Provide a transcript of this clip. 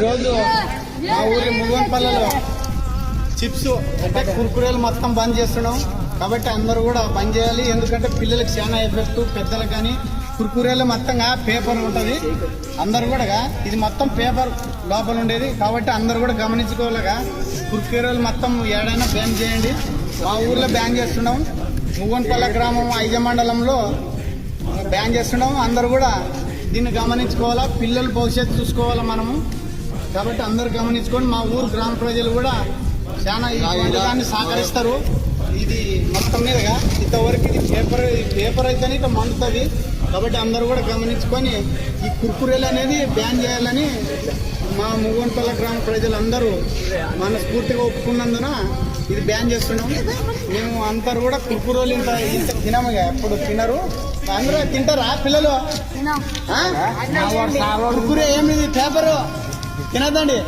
రోజు మా ఊరి ముగన్పల్లిలో చిప్స్ అంటే కుర్కురేలు మొత్తం బంద్ చేస్తున్నాం. కాబట్టి అందరూ కూడా బంద్ చేయాలి. ఎందుకంటే పిల్లలకి చాలా ఎఫెక్ట్, పెద్దలకు కానీ కుర్కురేలు మొత్తంగా పేపర్ ఉంటుంది. అందరు కూడా ఇది మొత్తం పేపర్ లోపల ఉండేది. కాబట్టి అందరు కూడా గమనించుకోలేగా కుర్కురేలు మొత్తం ఏడైనా బ్యాన్ చేయండి. మా ఊర్లో బ్యాన్ చేస్తున్నాం. ముగన్పల్లి గ్రామం ఐజ మండలంలో బ్యాన్ చేస్తున్నాం. అందరు కూడా దీన్ని గమనించుకోవాలా. పిల్లల భవిష్యత్తు చూసుకోవాలా మనము. కాబట్టి అందరు గమనించుకొని మా ఊరు గ్రామ ప్రజలు కూడా చాలా ఈ వంటకాన్ని సహకరిస్తారు. ఇది మొత్తం మీదగా ఇంతవరకు ఇది పేపర్ అయితేనే ఇట్లా మండుతుంది. కాబట్టి అందరూ కూడా గమనించుకొని ఈ కుర్కురేలు అనేది బ్యాన్ చేయాలని మా ముగన్పల్లి గ్రామ ప్రజలందరూ మనస్ఫూర్తిగా ఒప్పుకున్నందున ఇది బ్యాన్ చేస్తున్నాం. మేము అందరూ కూడా కుర్కురేలు ఇంత తినముగా ఎప్పుడు తినరు. అందరూ తింటారా పిల్లలు? కుర్కురే ఏమిది పేపరు తినదండి.